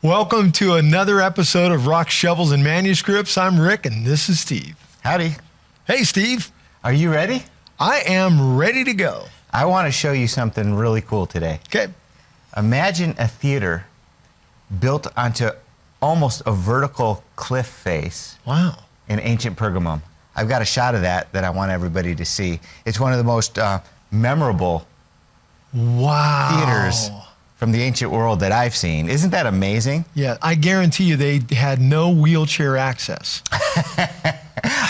Welcome to another episode of Rock, Shovels, and Manuscripts. I'm Rick, and this is Steve. Howdy. Hey, Steve. Are you ready? I am ready to go. I want to show you something really cool today. Okay. Imagine a theater built onto almost a vertical cliff face. Wow. In ancient Pergamum. I've got a shot of that I want everybody to see. It's one of the most memorable theaters from the ancient world that I've seen. Isn't that amazing? Yeah, I guarantee you they had no wheelchair access.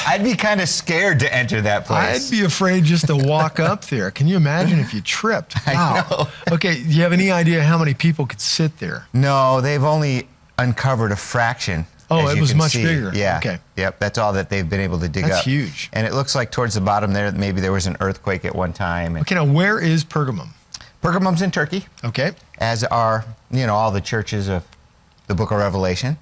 I'd be kind of scared to enter that place. I'd be afraid just to walk up there. Can you imagine if you tripped? Wow. I know. Okay, do you have any idea how many people could sit there? No, they've only uncovered a fraction. Oh, it was much bigger. Yeah. Okay. Yep, that's all that they've been able to dig up. That's huge. And it looks like towards the bottom there, maybe there was an earthquake at one time. Okay, now where is Pergamum? Pergamum's in Turkey. Okay. As are, all the churches of the book of Revelation.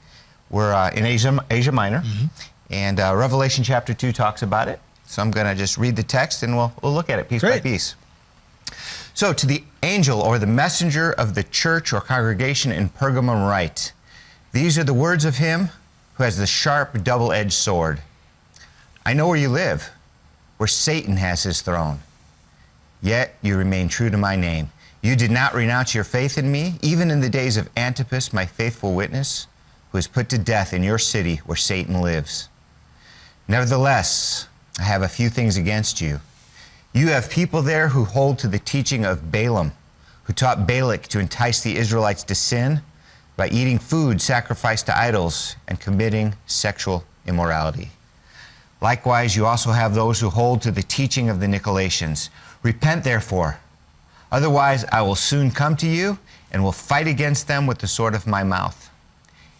We're in Asia Minor. Mm-hmm. And Revelation chapter 2 talks about it. So I'm going to just read the text and we'll look at it piece by piece. So, to the angel or the messenger of the church or congregation in Pergamum write, these are the words of him who has the sharp double-edged sword. I know where you live, where Satan has his throne. Yet you remain true to my name. You did not renounce your faith in me, even in the days of Antipas, my faithful witness, who was put to death in your city where Satan lives. Nevertheless, I have a few things against you. You have people there who hold to the teaching of Balaam, who taught Balak to entice the Israelites to sin by eating food sacrificed to idols and committing sexual immorality. Likewise, you also have those who hold to the teaching of the Nicolaitans. Repent, therefore. Otherwise, I will soon come to you and will fight against them with the sword of my mouth.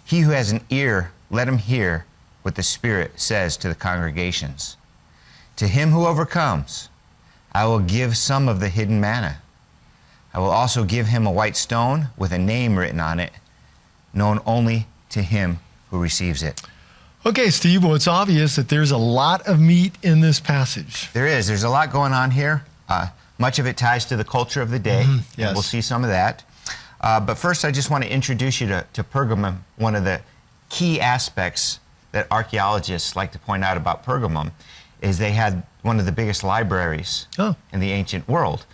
He who has an ear, let him hear what the Spirit says to the congregations. To him who overcomes, I will give some of the hidden manna. I will also give him a white stone with a name written on it, known only to him who receives it. Okay, Steve, well, it's obvious that there's a lot of meat in this passage. There is. There's a lot going on here. Much of it ties to the culture of the day. Mm-hmm. Yes. And we'll see some of that. But first, I just want to introduce you to Pergamum. One of the key aspects that archaeologists like to point out about Pergamum is they had one of the biggest libraries in the ancient world,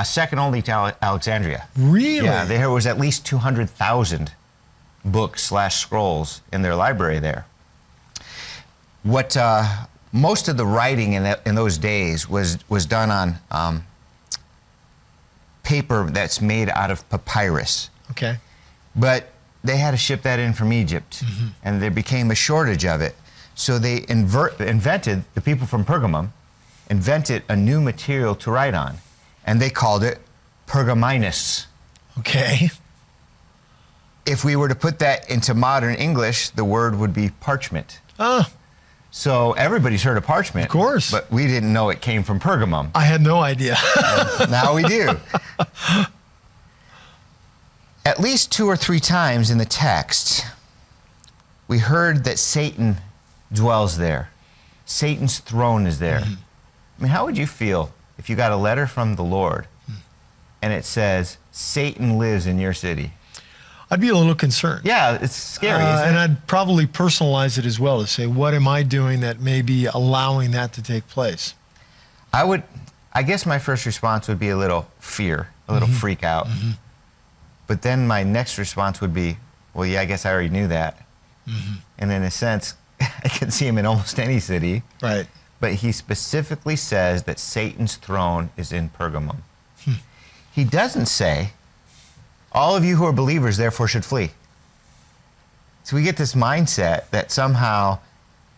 second only to Alexandria. Really? Yeah, there was at least 200,000 books/scrolls in their library there. What most of the writing in those days was done on paper that's made out of papyrus. Okay. But they had to ship that in from Egypt, and there became a shortage of it. So they invented, the people from Pergamum, invented a new material to write on, and they called it pergaminus. Okay. If we were to put that into modern English, the word would be parchment. Oh. So everybody's heard of parchment. Of course. But we didn't know it came from Pergamum. I had no idea. Now we do. At least 2 or 3 times in the text, we heard that Satan dwells there. Satan's throne is there. I mean, how would you feel if you got a letter from the Lord and it says, Satan lives in your city? I'd be a little concerned. Yeah, it's scary, isn't it? And I'd probably personalize it as well to say, what am I doing that may be allowing that to take place? I guess my first response would be a little fear, a little freak out. But then my next response would be, well, yeah, I guess I already knew that. And in a sense, I can see him in almost any city. Right. But he specifically says that Satan's throne is in Pergamum. He doesn't say, all of you who are believers therefore should flee. So we get this mindset that somehow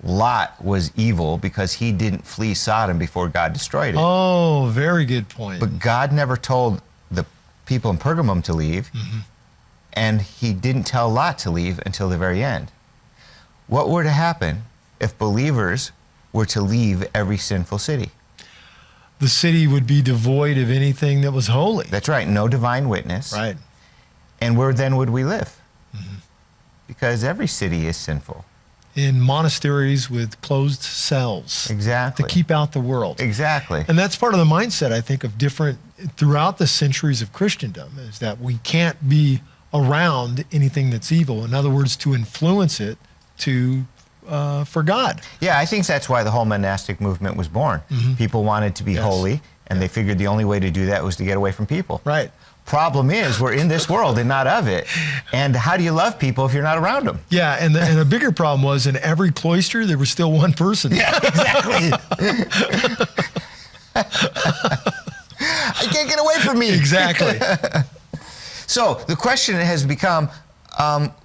Lot was evil because he didn't flee Sodom before God destroyed it. Oh, very good point. But God never told the people in Pergamum to leave, and he didn't tell Lot to leave until the very end. What were to happen if believers were to leave every sinful city? The city would be devoid of anything that was holy. That's right, no divine witness. Right. And where then would we live? Because every city is sinful. In monasteries with closed cells. Exactly. To keep out the world. Exactly. And that's part of the mindset, I think, of throughout the centuries of Christendom, is that we can't be around anything that's evil. In other words, to influence it for God. Yeah, I think that's why the whole monastic movement was born. People wanted to be holy, and they figured the only way to do that was to get away from people. Right. Problem is, we're in this world and not of it. And how do you love people if you're not around them? Yeah, and a bigger problem was in every cloister, there was still one person. Yeah, exactly. I can't get away from me. Exactly. So the question has become,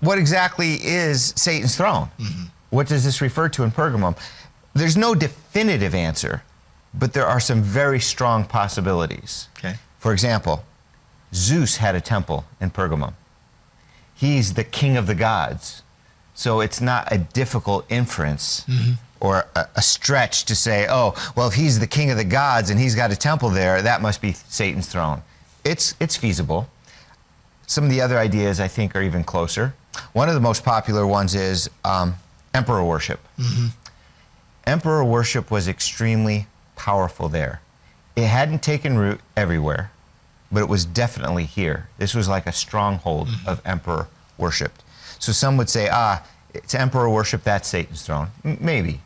what exactly is Satan's throne? What does this refer to in Pergamum? There's no definitive answer, but there are some very strong possibilities. Okay. For example, Zeus had a temple in Pergamum. He's the king of the gods. So it's not a difficult inference or a stretch to say, oh, well, if he's the king of the gods and he's got a temple there, that must be Satan's throne. It's feasible. Some of the other ideas, I think, are even closer. One of the most popular ones is emperor worship. Emperor worship was extremely powerful there. It hadn't taken root everywhere, but it was definitely here. This was like a stronghold of emperor worship. So some would say, it's emperor worship, that's Satan's throne. Maybe.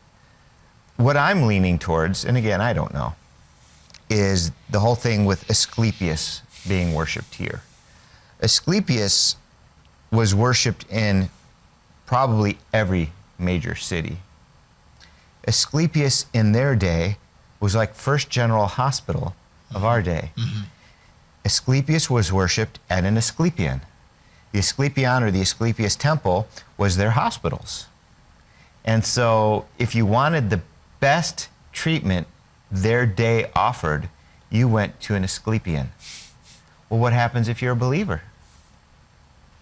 What I'm leaning towards, and again, I don't know, is the whole thing with Asclepius being worshipped here. Asclepius was worshipped in probably every major city. Asclepius in their day was like First General Hospital of our day. Asclepius was worshipped at an Asclepian. The Asclepion or the Asclepius temple was their hospitals. And so if you wanted the best treatment their day offered, you went to an Asclepian. Well, what happens if you're a believer?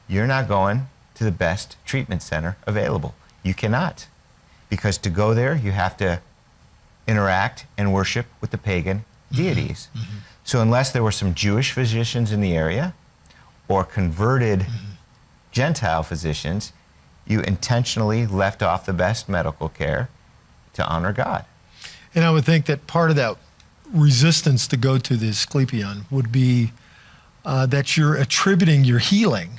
You're not going to the best treatment center available. You cannot. Because to go there, you have to interact and worship with the pagan deities. So unless there were some Jewish physicians in the area or converted Gentile physicians, you intentionally left off the best medical care to honor God. And I would think that part of that resistance to go to the Asclepion would be that you're attributing your healing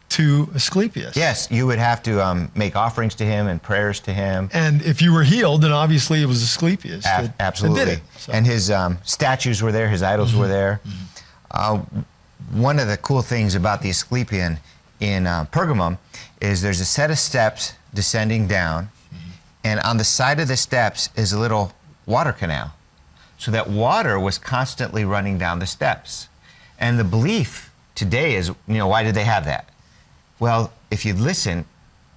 to Asclepius. Yes, you would have to make offerings to him and prayers to him. And if you were healed, then obviously it was Asclepius Absolutely. that did it. So. And his statues were there, his idols were there. One of the cool things about the Asclepion in Pergamum is there's a set of steps descending down, and on the side of the steps is a little water canal. So that water was constantly running down the steps. And the belief today is, why did they have that? Well, if you listen,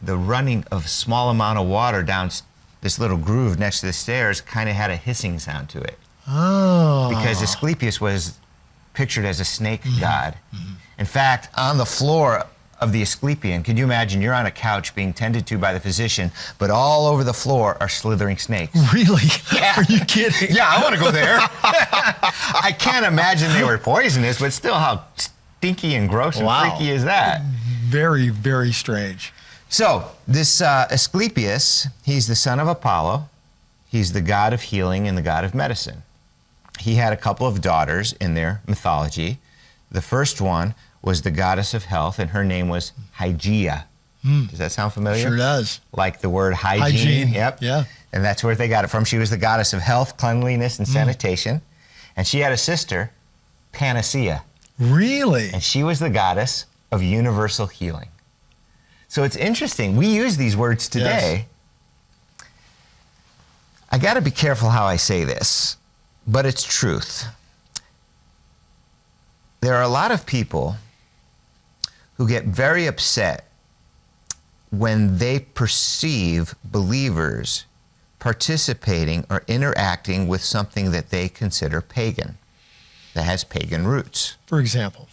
the running of a small amount of water down this little groove next to the stairs kind of had a hissing sound to it. Oh. Because Asclepius was pictured as a snake god. In fact, on the floor of the Asclepion, can you imagine you're on a couch being tended to by the physician, but all over the floor are slithering snakes? Really? Yeah. Are you kidding? Yeah, I want to go there. I can't imagine they were poisonous, but still, how stinky and gross and freaky is that? Very, very strange. So, this Asclepius, he's the son of Apollo. He's the god of healing and the god of medicine. He had a couple of daughters in their mythology. The first one was the goddess of health, and her name was Hygeia. Does that sound familiar? Sure does. Like the word hygiene. Yep. Yeah. And that's where they got it from. She was the goddess of health, cleanliness, and sanitation. And she had a sister, Panacea. Really? And she was the goddess of universal healing. So it's interesting. We use these words today. Yes. I got to be careful how I say this, but it's truth. There are a lot of people who get very upset when they perceive believers participating or interacting with something that they consider pagan, that has pagan roots. For example?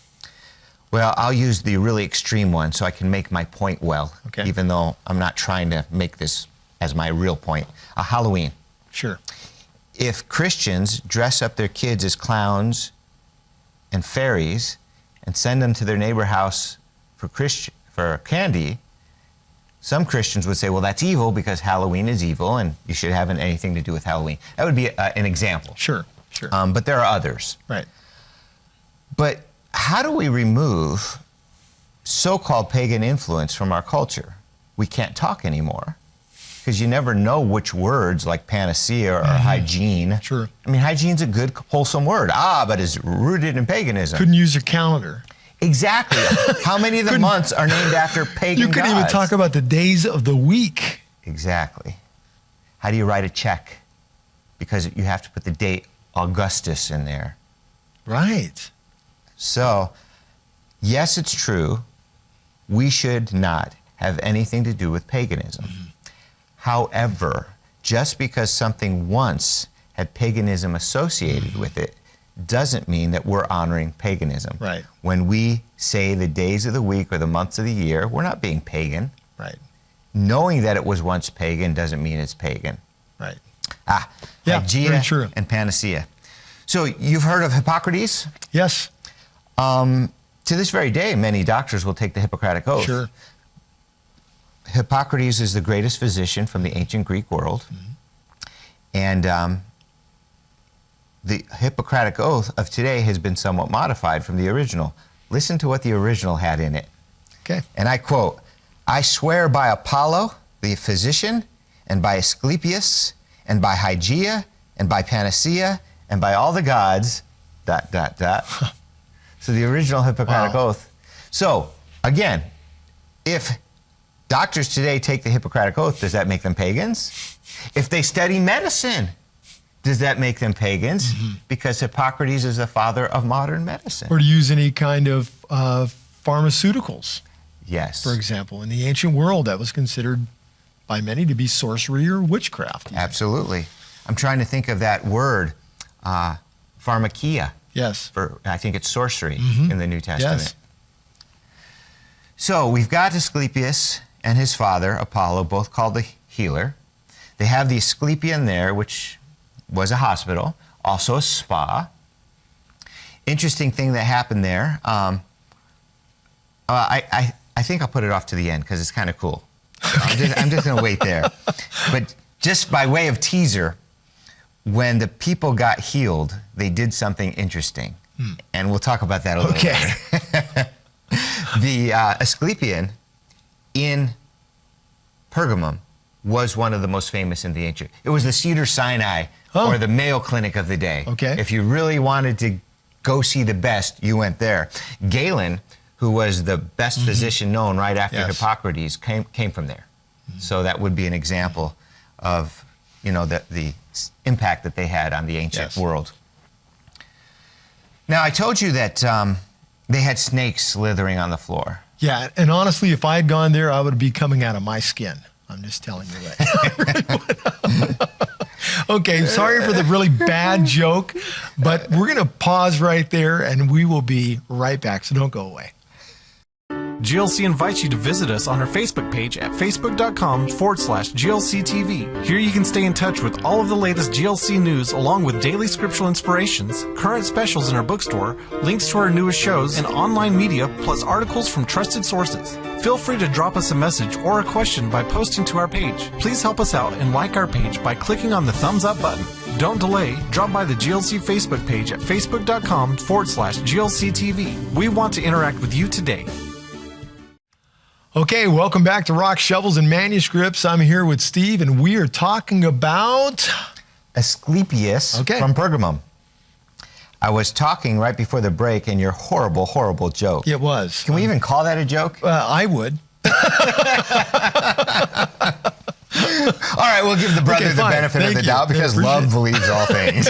Well, I'll use the really extreme one so I can make my point well, even though I'm not trying to make this as my real point. Halloween. Sure. If Christians dress up their kids as clowns and fairies and send them to their neighbor house for candy, some Christians would say, well, that's evil because Halloween is evil and you should have anything to do with Halloween. That would be an example. Sure, sure. But there are others. Right. But how do we remove so-called pagan influence from our culture. We can't talk anymore because you never know which words, like panacea or hygiene. Sure. I mean, hygiene's a good, wholesome word. But it's rooted in paganism. Couldn't use a calendar. Exactly. How many of the months are named after pagan You couldn't even gods? talk about the days of the week. Exactly. How do you write a check? Because you have to put the date Augustus in there. Right. So, yes, it's true. We should not have anything to do with paganism. However, just because something once had paganism associated with it doesn't mean that we're honoring paganism. Right. When we say the days of the week or the months of the year, we're not being pagan. Right. Knowing that it was once pagan doesn't mean it's pagan. Right. Yeah, very true. and panacea. So you've heard of Hippocrates? Yes. To this very day, many doctors will take the Hippocratic Oath. Sure. Hippocrates is the greatest physician from the ancient Greek world. And the Hippocratic Oath of today has been somewhat modified from the original. Listen to what the original had in it. Okay. And I quote, "I swear by Apollo, the physician, and by Asclepius, and by Hygeia, and by Panacea, and by all the gods, ... So the original Hippocratic Oath. So, again, if doctors today take the Hippocratic Oath, does that make them pagans? If they study medicine, does that make them pagans? Because Hippocrates is the father of modern medicine. Or to use any kind of pharmaceuticals, Yes. for example. In the ancient world, that was considered by many to be sorcery or witchcraft. Absolutely. I'm trying to think of that word, pharmakia. Yes. I think it's sorcery in the New Testament. Yes. So we've got Asclepius and his father, Apollo, both called the healer. They have the Asclepian there, which was a hospital, also a spa. Interesting thing that happened there. I think I'll put it off to the end because it's kind of cool. So I'm just going to wait there. But just by way of teaser, when the people got healed, they did something interesting. And we'll talk about that a little later. The Asclepian in Pergamum was one of the most famous in the ancient. It was the Cedars-Sinai or the Mayo Clinic of the day. Okay. If you really wanted to go see the best, you went there. Galen, who was the best physician known right after Hippocrates, came from there. So that would be an example of, the impact that they had on the ancient world. Now, I told you that they had snakes slithering on the floor. Yeah, and honestly, if I had gone there, I would be coming out of my skin. I'm just telling you that. Okay, sorry for the really bad joke, but we're going to pause right there, and we will be right back, so don't go away. GLC invites you to visit us on our Facebook page at facebook.com/GLCTV. Here you can stay in touch with all of the latest GLC news along with daily scriptural inspirations, current specials in our bookstore, links to our newest shows, and online media, plus articles from trusted sources. Feel free to drop us a message or a question by posting to our page. Please help us out and like our page by clicking on the thumbs up button. Don't delay, drop by the GLC Facebook page at facebook.com/GLCTV. We want to interact with you today. Okay, welcome back to Rock, Shovels, and Manuscripts. I'm here with Steve, and we are talking about Asclepius from Pergamum. I was talking right before the break, and your horrible, horrible joke. It was. Can we even call that a joke? I would. All right, we'll give the brother the benefit of the doubt because love believes all things.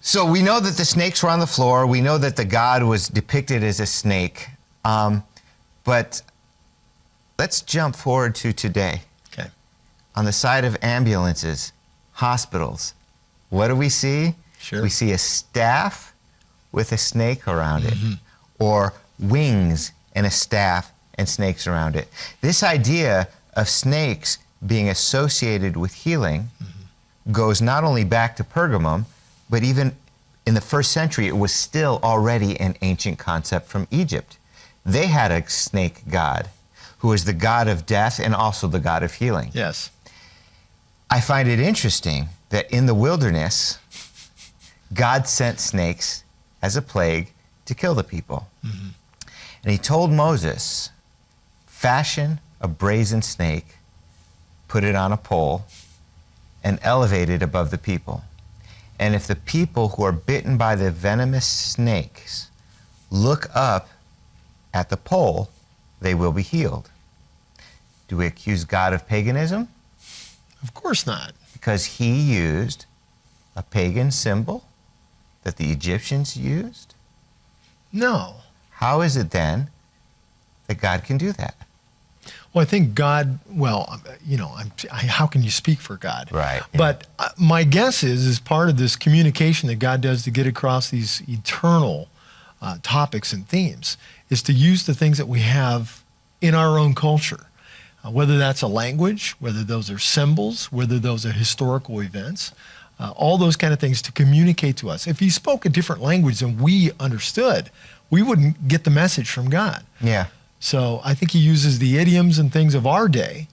So we know that the snakes were on the floor. We know that the god was depicted as a snake. But let's jump forward to today. Okay. On the side of ambulances, hospitals, what do we see? Sure. We see a staff with a snake around it, or wings and a staff and snakes around it. This idea of snakes being associated with healing goes not only back to Pergamum, but even in the first century, it was still already an ancient concept from Egypt. They had a snake god who was the god of death and also the god of healing. Yes. I find it interesting that in the wilderness, God sent snakes as a plague to kill the people. And he told Moses, fashion a brazen snake, put it on a pole, and elevate it above the people. And if the people who are bitten by the venomous snakes look up at the pole, they will be healed. Do we accuse God of paganism? Of course not. Because he used a pagan symbol that the Egyptians used? No. How is it then that God can do that? Well, I think God, how can you speak for God? Right. Yeah. But my guess is part of this communication that God does to get across these eternal topics and themes is to use the things that we have in our own culture, whether that's a language, whether those are symbols, whether those are historical events, all those kind of things to communicate to us. If he spoke a different language than we understood, we wouldn't get the message from God. Yeah. So I think he uses the idioms and things of our day,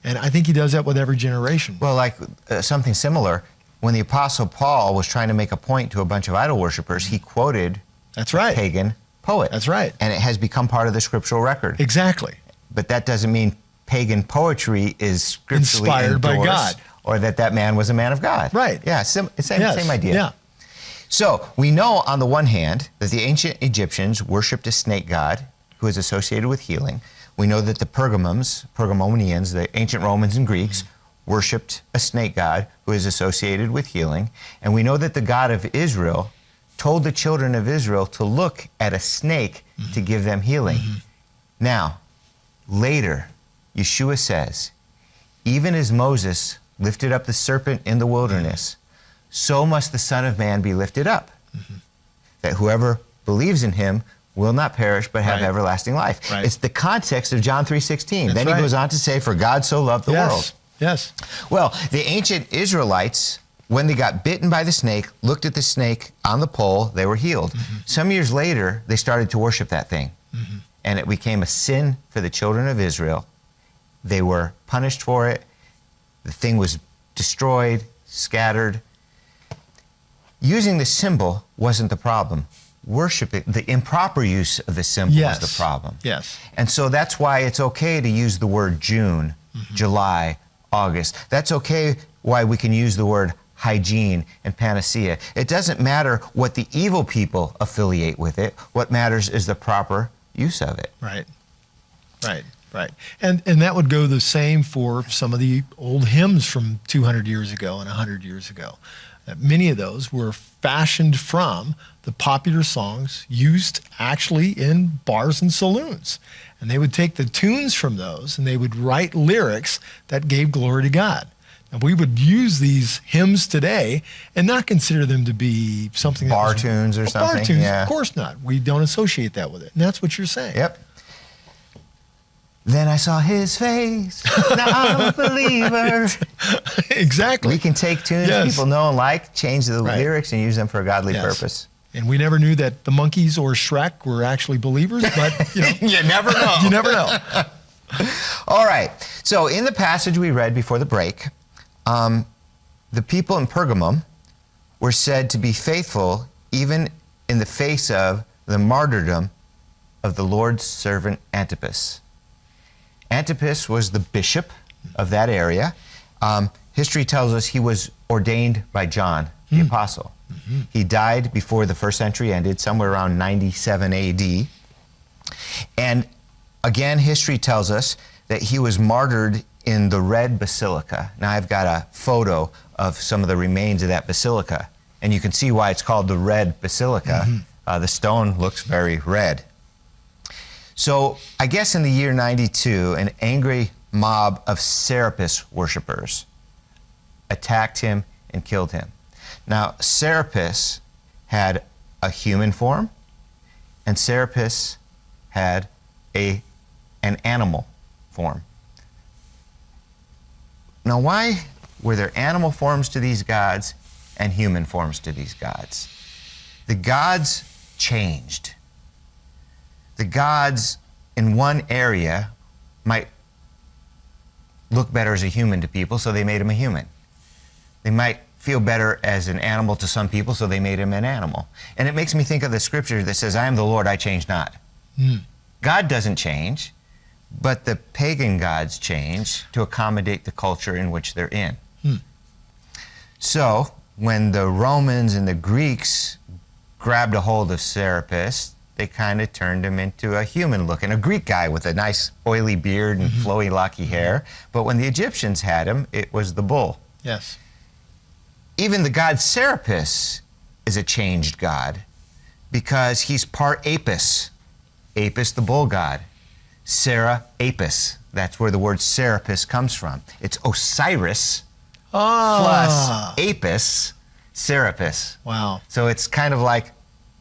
and I think he does that with every generation. Well, like something similar, when the Apostle Paul was trying to make a point to a bunch of idol worshipers, he quoted That's right. a pagan poet. That's right. And it has become part of the scriptural record. Exactly. But that doesn't mean pagan poetry is scripturally Inspired by endorsed, God. or that man was a man of God. Right. Yeah, same idea. Yeah. So we know on the one hand that the ancient Egyptians worshipped a snake god who is associated with healing. We know that the Pergamonians, the ancient Romans and Greeks, worshipped a snake god who is associated with healing. And we know that the God of Israel told the children of Israel to look at a snake to give them healing. Now, later, Yeshua says, even as Moses lifted up the serpent in the wilderness, so must the Son of Man be lifted up, that whoever believes in him will not perish but have everlasting life. Right. It's the context of John 3:16. That's Then he right. goes on to say, for God so loved the world. Yes. Well, the ancient Israelites, when they got bitten by the snake, looked at the snake on the pole, they were healed. Some years later, they started to worship that thing. And it became a sin for the children of Israel. They were punished for it. The thing was destroyed, scattered. Using the symbol wasn't the problem. Worshiping, the improper use of the symbol was the problem. Yes. And so that's why it's okay to use the word June, July, August. That's okay why we can use the word hygiene and panacea. It doesn't matter what the evil people affiliate with it. What matters is the proper use of it. Right. And that would go the same for some of the old hymns from 200 years ago and 100 years ago. Many of those were fashioned from the popular songs used actually in bars and saloons. And they would take the tunes from those and they would write lyrics that gave glory to God. And we would use these hymns today and not consider them to be something that Bar was, tunes or something? Bar tunes, Yeah. of course not. We don't associate that with it. And that's what you're saying. Yep. Then I saw his face. Now I'm a believer. Exactly. We can take tunes people know and like, change the lyrics, and use them for a godly purpose. And we never knew that the monkeys or Shrek were actually believers, but you know, You never know. you never know. All right. So in the passage we read before the break, the people in Pergamum were said to be faithful even in the face of the martyrdom of the Lord's servant Antipas. Antipas was the bishop of that area. History tells us he was ordained by John, the apostle. He died before the first century ended, somewhere around 97 AD. And again, history tells us that he was martyred in the Red Basilica. Now, I've got a photo of some of the remains of that basilica, and you can see why it's called the Red Basilica. The stone looks very red. So I guess in the year 92, an angry mob of Serapis worshipers attacked him and killed him. Now, Serapis had a human form, and Serapis had an animal form. Now, why were there animal forms to these gods and human forms to these gods? The gods changed. The gods in one area might look better as a human to people, so they made him a human. They might feel better as an animal to some people, so they made him an animal. And it makes me think of the scripture that says, I am the Lord, I change not. God doesn't change, but the pagan gods change to accommodate the culture in which they're in. So when the Romans and the Greeks grabbed a hold of Serapis, they kind of turned him into a human looking, a Greek guy with a nice oily beard and flowy, locky hair. But when the Egyptians had him, it was the bull. Yes. Even the god Serapis is a changed god because he's part Apis. Apis, the bull god. Sarah, Apis. That's where the word Serapis comes from. It's Osiris plus Apis, Serapis. Wow. So it's kind of like,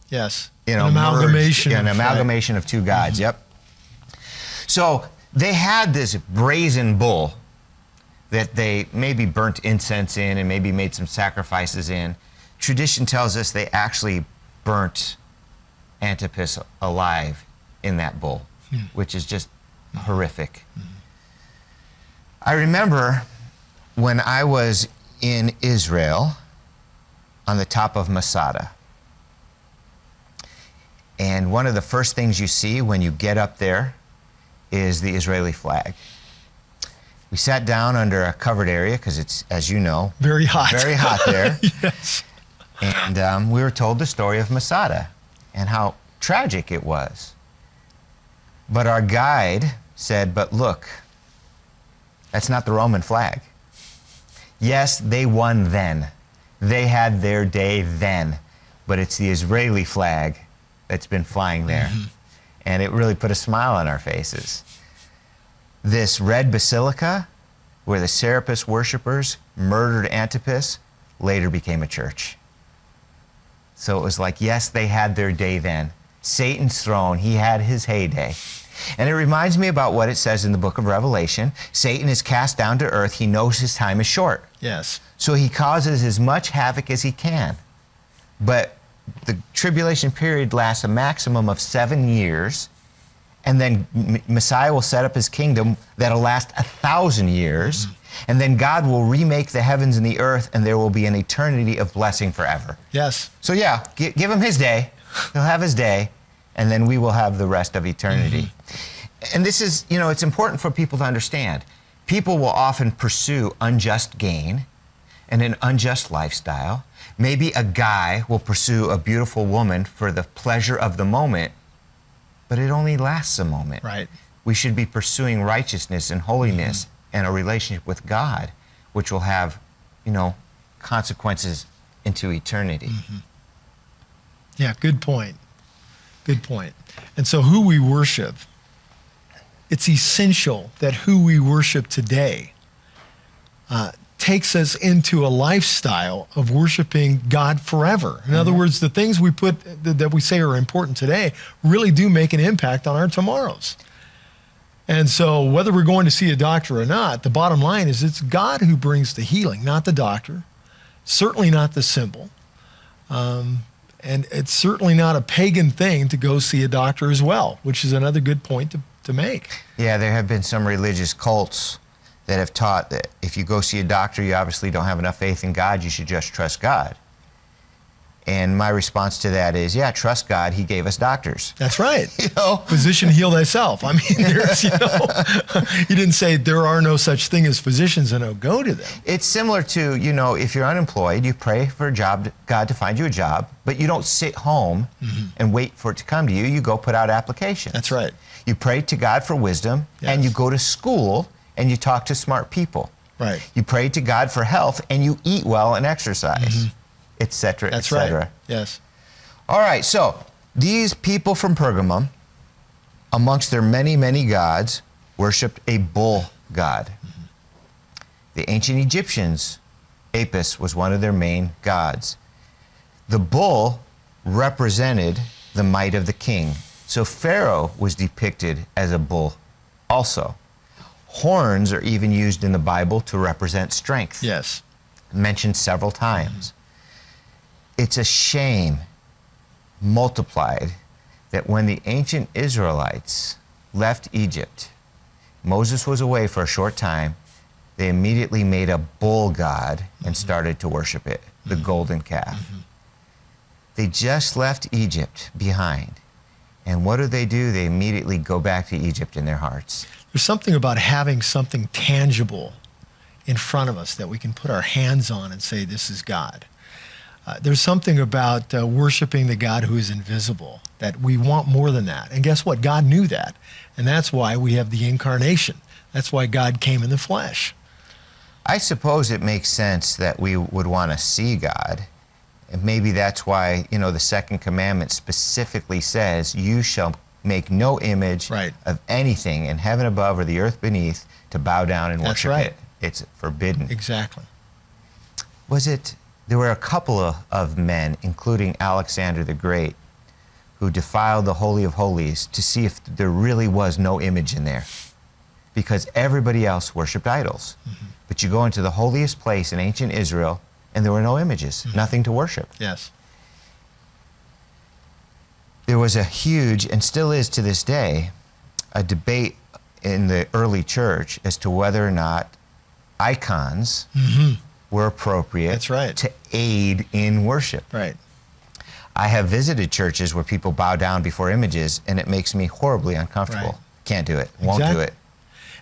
Yes. you know, An amalgamation. merged, an amalgamation of two gods. Yep. So they had this brazen bull that they maybe burnt incense in and maybe made some sacrifices in. Tradition tells us they actually burnt Antipas alive in that bull, which is just horrific. I remember when I was in Israel on the top of Masada. And one of the first things you see when you get up there is the Israeli flag. We sat down under a covered area because it's, as you know, Very hot. very hot there. Yes. And we were told the story of Masada and how tragic it was. But our guide said, but look, that's not the Roman flag. Yes, they won then. They had their day then. But it's the Israeli flag that's been flying there. And it really put a smile on our faces. This red basilica, where the Serapis worshippers murdered Antipas, later became a church. So it was like, yes, they had their day then. Satan's throne, he had his heyday. And it reminds me about what it says in the book of Revelation. Satan is cast down to earth. He knows his time is short. Yes. So he causes as much havoc as he can. But the tribulation period lasts a maximum of 7 years. And then Messiah will set up his kingdom that'll last 1,000 years. And then God will remake the heavens and the earth, and there will be an eternity of blessing forever. Yes. So yeah, give him his day. He'll have his day, and then we will have the rest of eternity. And this is, you know, it's important for people to understand. People will often pursue unjust gain and an unjust lifestyle. Maybe a guy will pursue a beautiful woman for the pleasure of the moment, but it only lasts a moment. Right. We should be pursuing righteousness and holiness and a relationship with God, which will have, you know, consequences into eternity. Yeah, good point. Good point. And so who we worship, it's essential that who we worship today takes us into a lifestyle of worshiping God forever. In other words, the things we put that we say are important today really do make an impact on our tomorrows. And so whether we're going to see a doctor or not, the bottom line is it's God who brings the healing, not the doctor, certainly not the symbol. And it's certainly not a pagan thing to go see a doctor as well, which is another good point to make. Yeah, there have been some religious cults that have taught that if you go see a doctor, you obviously don't have enough faith in God, you should just trust God. And my response to that is, yeah, trust God, he gave us doctors. That's right. You know? Physician, heal thyself. I mean, there's, you know, he didn't say there are no such thing as physicians and no go to them. It's similar to, you know, if you're unemployed, you pray for a job, God to find you a job, but you don't sit home and wait for it to come to you. You go put out applications. That's right. You pray to God for wisdom, and you go to school and you talk to smart people. Right. You pray to God for health, and you eat well and exercise, et cetera, That's et cetera. right. Yes. All right, so these people from Pergamum, amongst their many, many gods, worshipped a bull god. The ancient Egyptians, Apis was one of their main gods. The bull represented the might of the king. So Pharaoh was depicted as a bull also. Horns are even used in the Bible to represent strength. Yes. Mentioned several times. It's a shame multiplied that when the ancient Israelites left Egypt, Moses was away for a short time, they immediately made a bull god and started to worship it, the golden calf. They just left Egypt behind. And what do? They immediately go back to Egypt in their hearts. There's something about having something tangible in front of us that we can put our hands on and say, this is God. There's something about worshiping the God who is invisible, that we want more than that. And guess what? God knew that. And that's why we have the incarnation. That's why God came in the flesh. I suppose it makes sense that we would want to see God. And maybe that's why, the second commandment specifically says, you shall make no image of anything in heaven above or the earth beneath to bow down and worship it. It's forbidden. Exactly. There were a couple of men, including Alexander the Great, who defiled the Holy of Holies to see if there really was no image in there, because everybody else worshipped idols. But you go into the holiest place in ancient Israel, and there were no images, nothing to worship. Yes. There was a huge, and still is to this day, a debate in the early church as to whether or not icons were appropriate to aid in worship. Right. I have visited churches where people bow down before images, and it makes me horribly uncomfortable. Can't do it. Won't do it.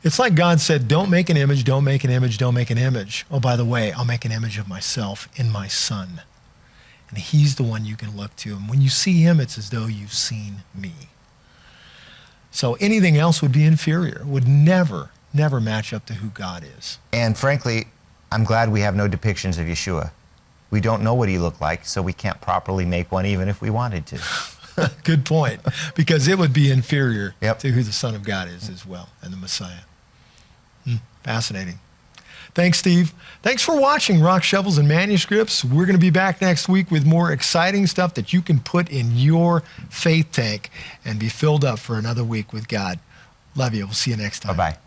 It's like God said, don't make an image, don't make an image, don't make an image. Oh, by the way, I'll make an image of myself in my Son. And he's the one you can look to. And when you see him, it's as though you've seen me. So anything else would be inferior, would never match up to who God is. And frankly, I'm glad we have no depictions of Yeshua. We don't know what he looked like, so we can't properly make one even if we wanted to. Good point, because it would be inferior to who the Son of God is as well, and the Messiah. Fascinating. Thanks, Steve. Thanks for watching Rock, Shovels, and Manuscripts. We're going to be back next week with more exciting stuff that you can put in your faith tank and be filled up for another week with God. Love you. We'll see you next time. Bye-bye.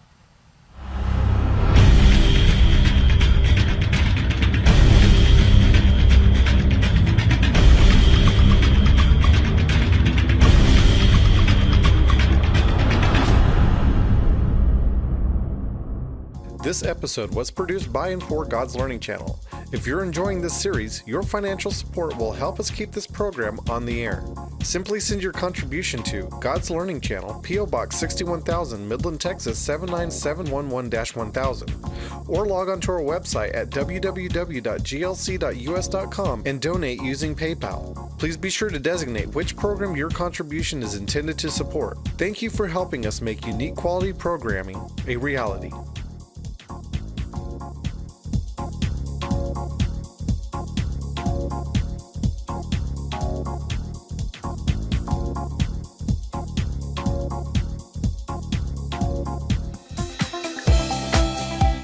This episode was produced by and for God's Learning Channel. If you're enjoying this series, your financial support will help us keep this program on the air. Simply send your contribution to God's Learning Channel, P.O. Box 61,000, Midland, Texas 79711-1000, or log on to our website at www.glc.us.com and donate using PayPal. Please be sure to designate which program your contribution is intended to support. Thank you for helping us make unique quality programming a reality.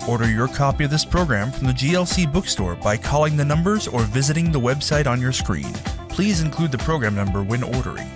Order your copy of this program from the GLC bookstore by calling the numbers or visiting the website on your screen. Please include the program number when ordering.